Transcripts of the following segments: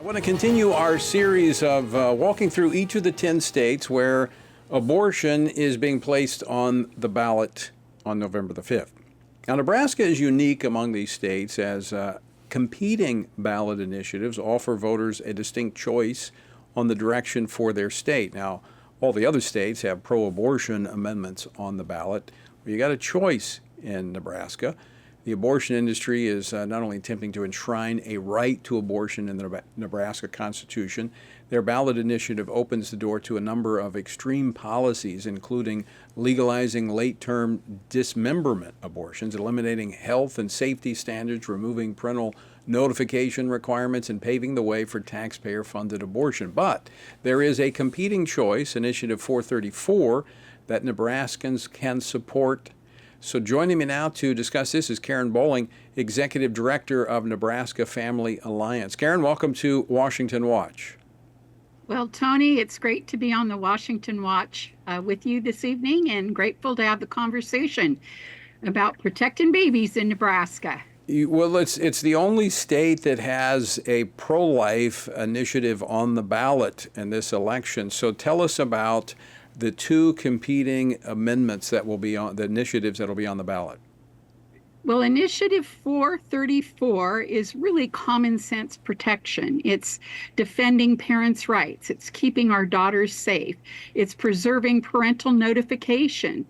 I want to continue our series of walking through each of the 10 states where abortion is being placed on the ballot on November the 5th. Now, Nebraska is unique among these states as competing ballot initiatives offer voters a distinct choice on the direction for their state. Now, all the other states have pro-abortion amendments on the ballot. You got a choice in Nebraska. The abortion industry is not only attempting to enshrine a right to abortion in the Nebraska Constitution, their ballot initiative opens the door to a number of extreme policies, including legalizing late-term dismemberment abortions, eliminating health and safety standards, removing parental notification requirements, and paving the way for taxpayer-funded abortion. But there is a competing choice, Initiative 434, that Nebraskans can support. So joining me now to discuss this is Karen Bowling, Executive Director of Nebraska Family Alliance. Karen, welcome to Washington Watch. Well, Tony, it's great to be on the Washington Watch with you this evening, and grateful to have the conversation about protecting babies in Nebraska. Well, it's the only state that has a pro-life initiative on the ballot in this election. So tell us about the two competing amendments that will be on the initiatives that will be on the ballot. Well, Initiative 434 is really common sense protection. It's defending parents' rights. It's keeping our daughters safe. It's preserving parental notification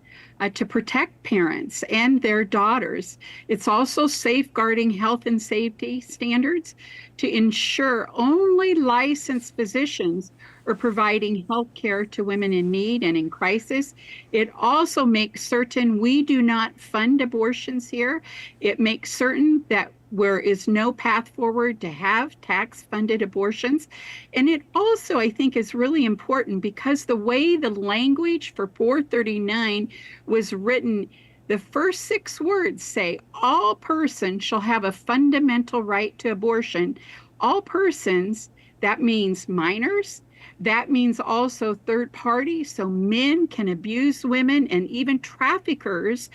to protect parents and their daughters. It's also safeguarding health and safety standards to ensure only licensed physicians are providing health care to women in need and in crisis. It also makes certain we do not fund abortions here. It makes certain that there is no path forward to have tax-funded abortions. And it also, I think, is really important because the way the language for 439 was written, the first 6 words say, all persons shall have a fundamental right to abortion. All persons, that means minors, that means also third parties, so men can abuse women and even traffickers.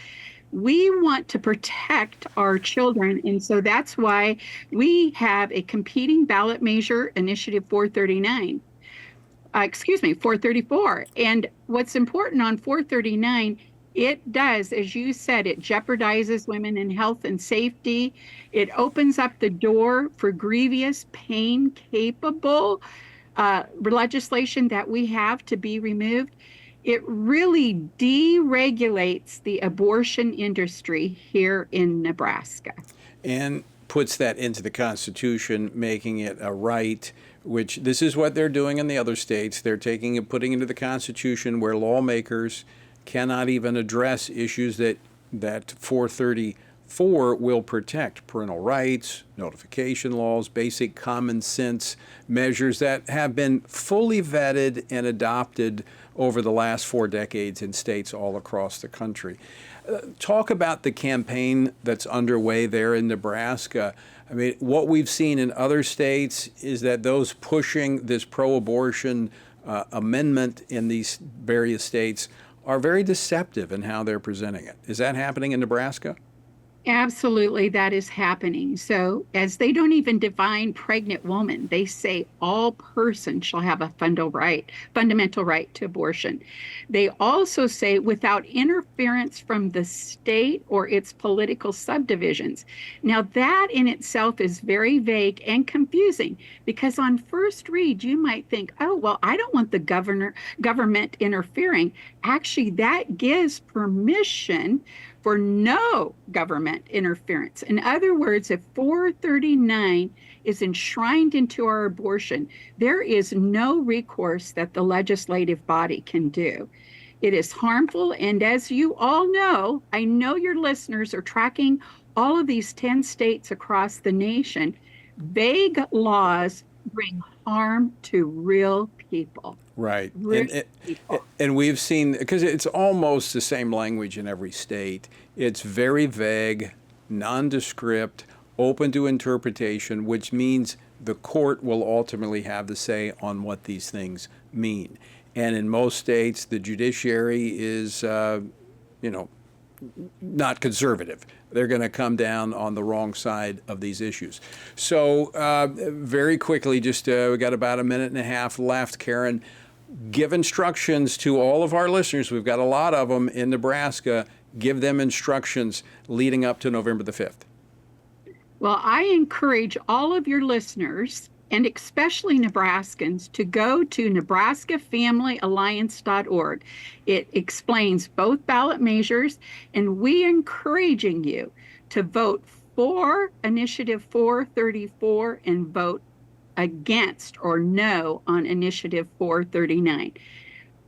We want to protect our children, and so that's why we have a competing ballot measure, Initiative 434. And what's important on 439, it does, as you said, it jeopardizes women in health and safety. It opens up the door for grievous, pain-capable legislation that we have to be removed. It really deregulates the abortion industry here in Nebraska. And puts that into the Constitution, making it a right, which this is what they're doing in the other states. They're taking and putting into the Constitution where lawmakers cannot even address issues that 434 will protect: parental rights, notification laws, basic common sense measures that have been fully vetted and adopted over the last 4 decades in states all across the country. Talk about the campaign that's underway there in Nebraska. I mean, what we've seen in other states is that those pushing this pro-abortion amendment in these various states are very deceptive in how they're presenting it. Is that happening in Nebraska? Absolutely, that is happening. So, as they don't even define pregnant woman, they say all persons shall have a fundamental right to abortion. They also say without interference from the state or its political subdivisions. Now, that in itself is very vague and confusing because on first read, you might think, oh, well, I don't want the government interfering. Actually, that gives permission for no government interference. In other words, if 439 is enshrined into our abortion, there is no recourse that the legislative body can do. It is harmful, and as you all know, I know your listeners are tracking all of these 10 states across the nation. Vague laws bring harm to real people. Right. And we've seen, because it's almost the same language in every state, it's very vague, nondescript, open to interpretation, which means the court will ultimately have the say on what these things mean. And in most states, the judiciary is, not conservative. They're going to come down on the wrong side of these issues. So very quickly, just we got about a minute and a half left, Karen. Give instructions to all of our listeners. We've got a lot of them in Nebraska. Give them instructions leading up to November the 5th. Well, I encourage all of your listeners, and especially Nebraskans, to go to nebraskafamilyalliance.org. It explains both ballot measures, and we are encouraging you to vote for Initiative 434 and vote against or no on Initiative 439.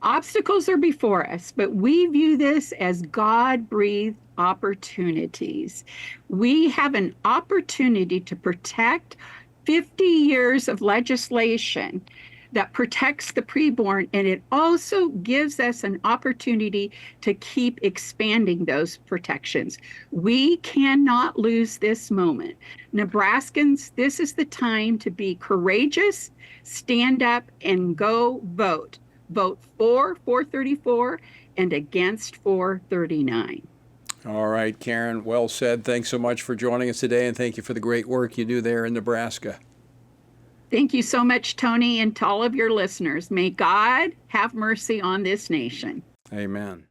Obstacles are before us, but we view this as God-breathed opportunities. We have an opportunity to protect 50 years of legislation that protects the preborn, and it also gives us an opportunity to keep expanding those protections. We cannot lose this moment. Nebraskans, this is the time to be courageous, stand up, and go vote. Vote for 434 and against 439. All right, Karen, well said. Thanks so much for joining us today, and thank you for the great work you do there in Nebraska. Thank you so much, Tony, and to all of your listeners. May God have mercy on this nation. Amen.